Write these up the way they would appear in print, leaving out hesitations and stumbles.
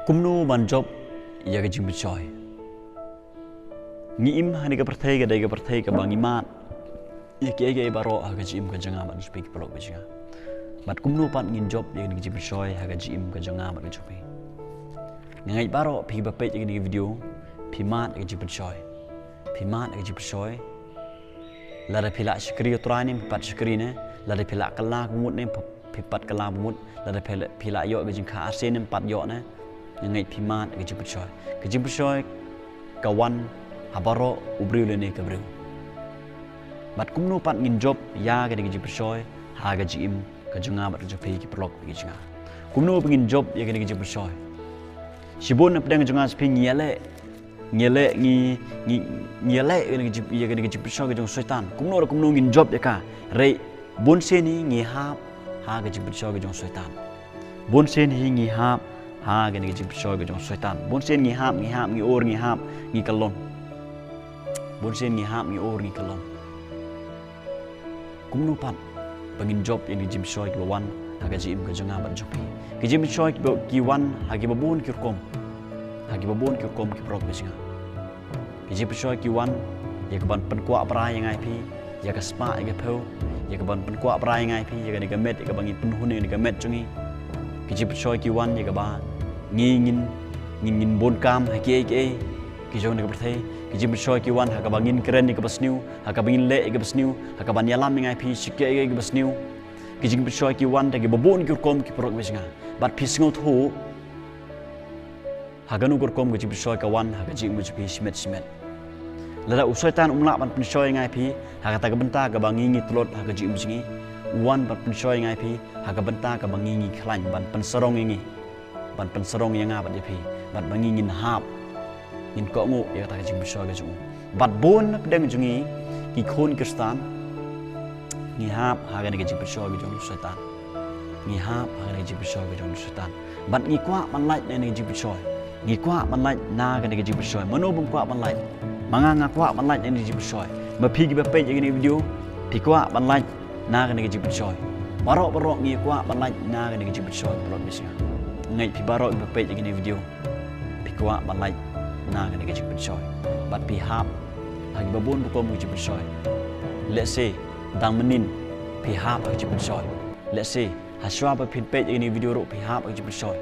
Kumno banjob ya ke jimbe choy. Ngi im hani ke perthai ke dai ke perthai ke bang imat. Ya ke baro ha ke jim ke janga ban speak pelok be janga. Bat kumno pat ngin job ya ke jimbe choy ha ke jim ke janga ban job. Ngai baro pi ba pe ke video pi mat ke jimbe choy. Pi mat ke jimbe choy. La da pila skri utrani pat skri ne, la da pila kala kumut ne pi pat kala kumut, la da pila yo ke jingka arsen ne pat yo ne. Ngai pimat ke jimbe choy kawan habaro ubriu lene ke briu bat kumno pat ngin job ya ke jimbe choy ha ga jim ke janga bat job ki prolog ke janga kumno pengin job ya ke jimbe choy sibon na pedang janga sping ngele ya ke jimbe choy ke jong soitan kumno ngin job ya ka re bon se ni ngi ha ke jimbe choy ke jong soitan bon se ni ngi ha ke jimbe choy ke jong soitan bon sen ngi hap ngi or ngi kalon bon sen ngi hap ngi or ngi kalon kumno pat pengin job yang di jimbe choy ke wan ha ke jim ke janga ban job ke jimbe choy ki wan ha ke babon ki kom ki prok besinga ke jimbe choy ki wan ya ke ban pen kwa pra yang ai pi ya ke spa ya ke peu ya ke ban pen kwa pra yang ai pi ya ke met ya ke bangi pen hun ni ke met chungi ke jimbe choy ki wan ya ke ba ngin bon kam ha ke ki jong ne ke perthai ki jimbe choy ki wan ha ka bangin keren ni ke basniu ha ka bangin le ke basniu ha ka ban yalam ngai pi sike ke basniu ki jimbe choy ki wan ta ke babon ki kom ki prok besinga bat pisngo thu ha ganu gor kom ki jimbe choy ka wan ha ka jing mu pi simet lada usaitan umla ban pen choy ngai pi ha ka ta ka benta ka bangi ngi tlot ha ka jing singi wan ban pen choy ngai pi ha ka benta ka bangi ngi khlain ban pen sarong ngi ban pen sarong yang apa dia pi bat bangi ngin hap ngin ko ngu ya ta jing choy ga jung bat bon pedang jungi ki khon kristan ngi hap ha ga ni jing choy ga jung setan ngi hap ha ga ni jing choy ga jung setan bat ngi kwa ban lai ni jing choy ngi kwa ban lai na ga ni jing choy mano bum kwa ban lai manga nga kwa ban lai ni jing choy ma pi gi ba pe ni video pi kwa ban lai na ga ni jing choy baro ngi kwa ban lai na ga ni jing choy pro misia ngai pi baro ba pe ni video pi kwa ban lai na ga ni jing choy bat pi hap hagi babon bu ko mu jing choy let's say dang menin pi hap hagi jing choy let's say haswa ba pin pe ni video ro pi hap hagi jing choy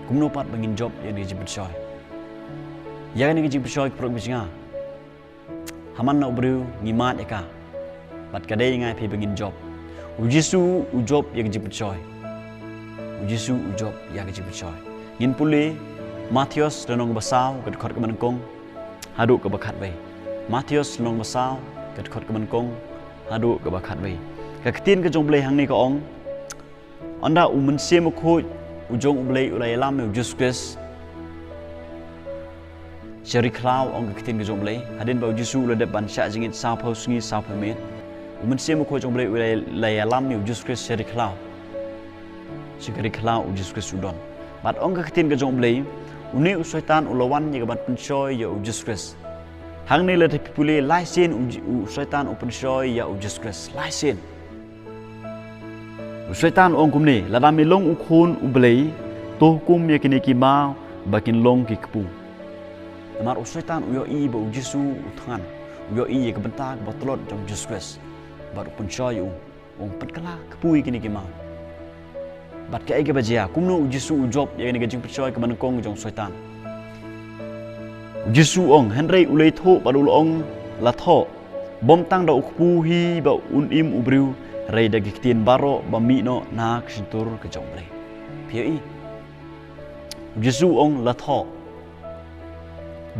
kumno pat bangin job yang ni jing choy ya ni jing choy pro misia haman na ubru ngimat eka bat kadai ngai pi bangin job U Jisu job yang jing choy U Jisu job yang jing choy ngin puli Matius lenong basau kat khot ke mankong hadu ke bakat wei Matius lenong basau kat khot ke mankong hadu ke bakat wei ka ketin ke jong blai hang ni ka ong anda umen se mo kho ujong blai ulai lam U Jisu Khrist Seri klau ong ka ketin ke jong blai hadin ba U Jisu le de ban sha jingit sa phau sngi sa phamet umen se mo kho jong blai ulai lam U Jisu Khrist seri klau U Jisu Khrist udon bat ong ka ketin ke jong blai uni soitan ulawan ye ban pensoy ya U Jisu Khrist hang ni le pipule laisen soitan open soy ya U Jisu Khrist laisen soitan ong kumni lada mi long ukhun ublei to kum ye kini ki ma bakin long ki kpu amar soitan yo I ba U Jisu uthan yo I ye ke bentak botlot jong Jisu Khrist bar open soy ong petkala kpu kini ki ma bat ke ege bajia kumno U Jisu job ya ni jing percaya ke manengkong jong soitan U Jisu ong hynrei ulei tho badul ong la tho bom tang da ukpu hi ba unim ubriu rei da giktien baro ba mi no na ksintur ke jong ble pi U Jisu ong la tho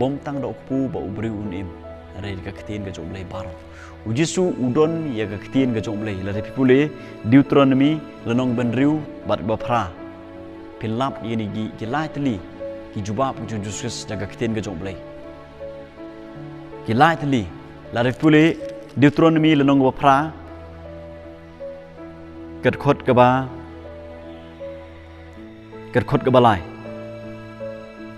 bom tang da ukpu ba ubriu unim rei da giktien ke jong ble baro U Jisu udon ya ka ketien ke jong blai la de pipule Deuteronomy lenong benriu bat bapra pilap ye ni gi lai tli ki juba pu jong Jesus jaga ketien ke jong blai ki lai tli la de pipule Deuteronomy lenong bapra ket khot ke ba lai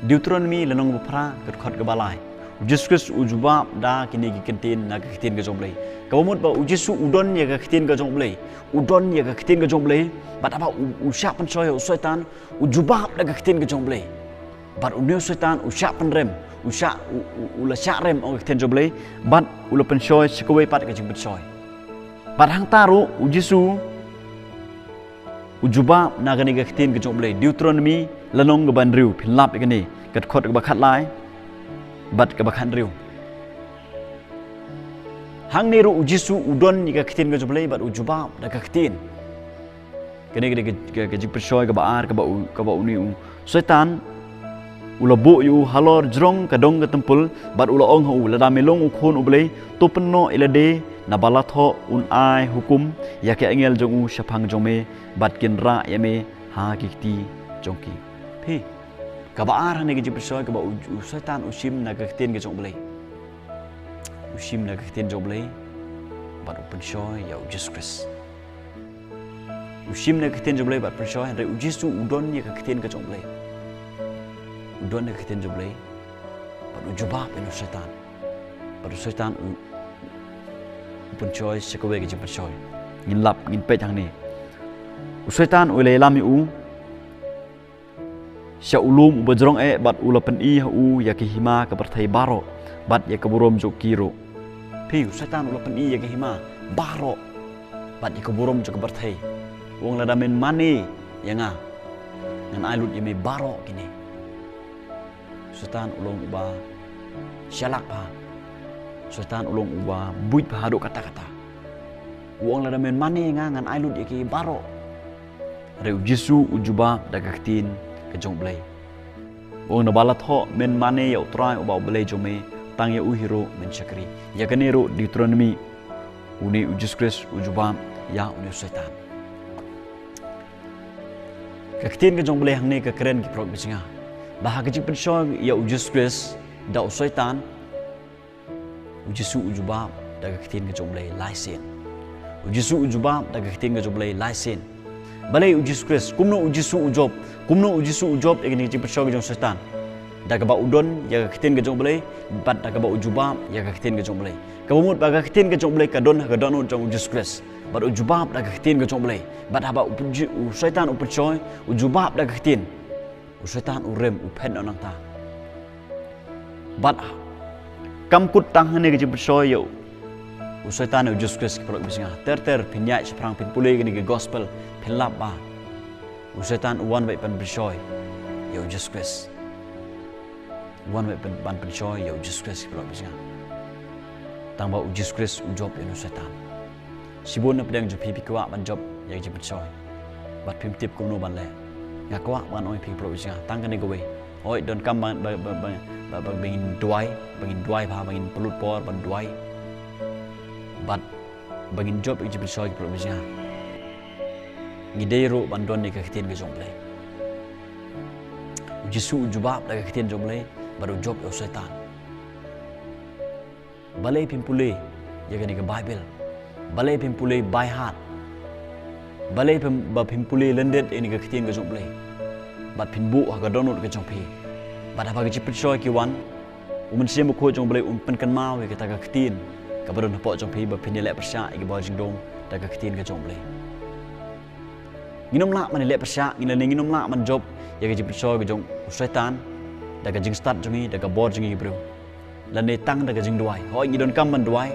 Deuteronomy lenong bapra ket khot ke ba lai U Jisu Khrist ujubab da kini kikentin na kikentin ke jomblei. Kawamut ba U Jisu udon ya kikentin ke jomblei. Udon ya kikentin ke jomblei. Bat apa usyak pensoy soitan ujubab da kikentin ke jomblei. Bat uneu soitan usyak penrem, usyak ula syak rem o kikentin jomblei. Bat ula pensoy sekawai pat ke jing pensoy. Bat hang taru U Jisu ujubab na kini kikentin ke jomblei. Deuteronomy lanong ke bandriu pilap ikani kat khot ke bakat lai. Bat ke bakhan riu hang ni ru U Jisu udon ni ka kitin ke jomblei bat ujubab da ka kitin kene ke jing persoy ke baar ke ba uni soitan ulabu yu halor jrong kadong ke tempul bat ula ong hu la damelong u khon ublei to penno ilade na balatho un ai hukum ya ke angel jong u shapang jome bat kinra yame ha kikti jongki phi kabaar ni ke persoy ke ba soitan usim na ke kitin ke jomblei usim na ke kitin jomblei bat pensoy ya U Jisu Khrist usim na ke kitin jomblei bat pensoy hynrei U Jisu udon ni ke kitin ke jomblei udon na ke kitin jomblei bat ujubab inu soitan bat soitan pensoy sekawe ke pensoy ngin lap ngin pet hang ni soitan ule lami u Sya ulum ubajrong bat ula pen I hu ya ke hima ke perthai baro bat ya ke burom jo kiro piu setan ula pen I ya ke hima baro bat ya ke burom jo ke perthai wong lada men mane ya nga ngan ailut ya me baro kini setan ulung uba syalak pa setan ulung uba buit pa hado kata-kata wong lada men mane nga ngan ailut ya ke baro re U Jisu ujubab da kaktin ke jomblei wong na balat ho men mane ya utrai uba blei jome tang ya u hero men chakri ya kanero Deuteronomy uni U Jisu Khrist ujubam ya uni setan kaktin ke jomblei hang ne ke keren ki prok bisinga bah ke jing pensoy ya U Jisu Khrist da setan U Jisu ujubam da kaktin ke jomblei laisen U Jisu ujubam da kaktin ke jomblei laisen balai U Jisu Khrist kumno U Jisu ujob kumno U Jisu ujob egni jing persoy jong setan da ka ba udon ya ka kitin ke jomblei bat da ka ba ujubab ya ka kitin ke jomblei ka bumut ba ka kitin ke jomblei ka don jong U Jisu Khrist bat ujubab da ka kitin ke jomblei bat haba U setan persoy ujubab da ka kitin U setan urem upen onang ta bat kam kut tang hane ke jing persoy yo U setan U Jisu Khrist ke bisinga ter pinyai seprang pin pulei ke gospel pelap ba U setan uwan baik pan persoy ya U Jisu Khrist uwan baik pan persoy ya U Jisu Khrist kalau bisa tang ba U Jisu Khrist ujob ya U setan sibun na pedang jo pipi kwa ban job ya ji persoy bat pim tip kuno ban le ngakwa ban oi pi pro bisa tang kan go we oi don kam ban bangin duai ba bangin pelut por ban duai bat bangin job ya ji persoy pro bisa ngidero bandon ni ka kitin ke jomblei U Jisu ujubab da ka kitin jomblei baru job ya setan balai pimpule ya kan ke Bible balai pimpule by heart balai pimpule lyndet ini ka kitin ke jomblei bat pinbu ha ka donut ke jompi bat apa ke persoy ki wan umen sim ko jomblei pen kan mau ke ta ka kitin ka baron po jompi ba pinile persya ke ba jingdong da ka kitin ke jomblei nginom la man le persya nginom la man job ya ke persoy ke jong setan da ka jing start jongi da ka bor jongi bro la ne tang da ka jing duai hoi ngidon kam man duai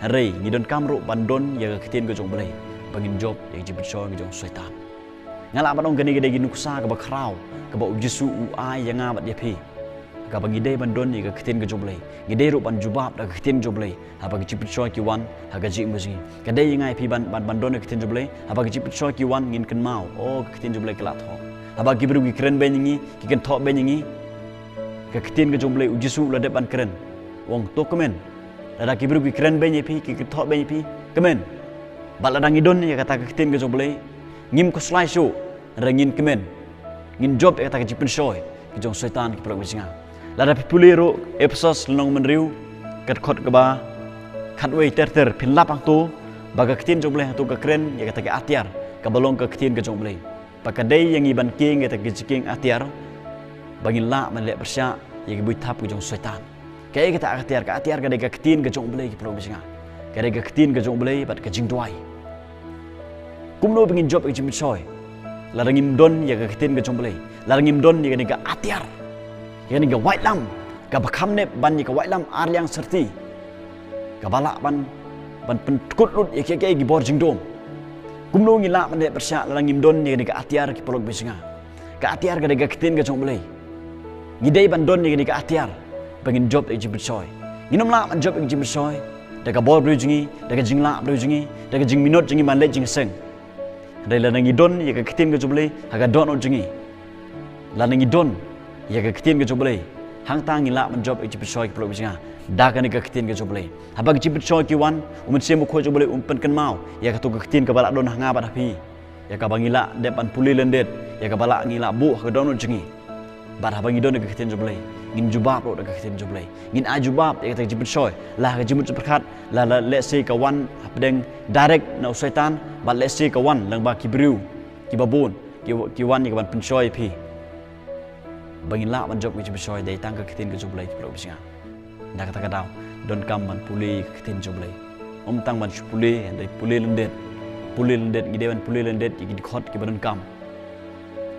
hynrei ngidon kam ro bandon ya ka kitin ke jong blei bangin job ya ke persoy ke jong setan ngala badong gani gede ginuksa ka ba khrau ka ba U Jisu u ai ya nga bat dia phi ka bangi dei bandon ya ka kitin ke jong blei ngidei ro ban jubab da ka kitin jong blei ha ba ke persoy ki wan ha ka jing musi ka dei ngai phi ban bandon ya kitin jong blei ha ba ke persoy ki wan ngin kan mau oh ka kitin jong blei kala tho ha ba ki bru ki kren ben ngi ki kan tho ben ngi ka kitin ke jomblei U Jisu la depan keren wong to kemen ada ki bru ki kren ben pi ki tho ben pi kemen bal ada ngidon ya kata ka kitin ke jomblei ngim ko slai show rengin kemen ngin job ya kata ka jipen soy ki jong setan ki prok bisinga la da pipulero episos long menriu kat khot ke ba khatwei ter pin lapang tu baga kitin jomblei tu ka kren ya kata ka atiar ka balong ka kitin ke jomblei pakadai yang iban king kata ka jiking atiar bangin la man le persya ya ke buitap ke jong setan Kaya kita atiar kada ga ketin ga jong belai ki pro bisinga. Kada ga ketin ga jong belai bat ga jing tuai. Kumno pengin job ki soy. Larangim don ya ga ketin ga jong belai. Larangim don ya ga atiar. Ya ga white lam. Ga bakam ne ban ni ga white lam ar yang serti. Ga balak ban penkut lut ya kaya gi bor jing dom. Kumno ngila man ne persya larangim don ya ga atiar ki pro bisinga. Ga atiar ga ketin ga jong belai. Ngidai ban don ya ga atiar. Bangin job ek jibut soy. Nginom la man job ek jibut soy. Daga bol brujingi, daga jingla brujingi, daga jing minot jingi man le jingsneng. Dai la nangi don ya ka ketin ga joble, haga don on jingi. La nangi don ya ka ketin ga joble. Hang tang ngila man job ek jibut soy pro bisinga. Daga ni ka ketin ga joble. Habag jibut soy ki wan, semu ko joble pen kan mau. Ya ka to ka ketin ka balak don hanga ba hapi. Ya ka bangila de pan puli lendet, ya ka balak ngila bu haga don on jingi. Bar habangi don ka ketin joble. Ngin jubab lo daga ketin joblay ngin ajubab ya kata jibut soy lah ka jibut perkat la let's say kawan pedeng direct na soitan but let's say kawan lang ba kibriu kibabun kiwan ni kawan pensoy pi bangin la man job ki jibut soy dai tang ka ketin ka joblay pro bisinga na kata ka daw don kam man puli ketin joblay tang man puli dai puli lendet ngidewan puli lendet ki khot ki badon kam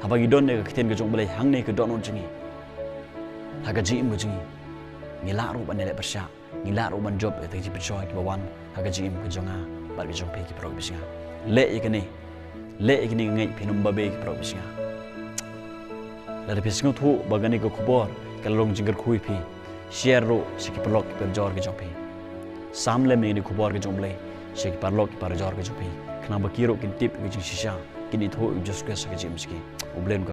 habagi don ne ka ketin ka joblay hang ne ka don on jingi haga jingim ko jingi ngila ro ban le persya ngila ro ban job eta ji persoy ki bawan haga jingim ko jonga bar ki jong pe ki pro bisinga le ikani ngai pinum babe ki pro bisinga la de pisingo thu bagani ko khubor kalong jingar khui pi share ro siki blog ki per jor ki jong pe samle me ni khubor ki jong le siki parlok ki par jor ki jong pe khna bakiro kin tip ki jing shisha kini thu just ka sa ki jim ski oblen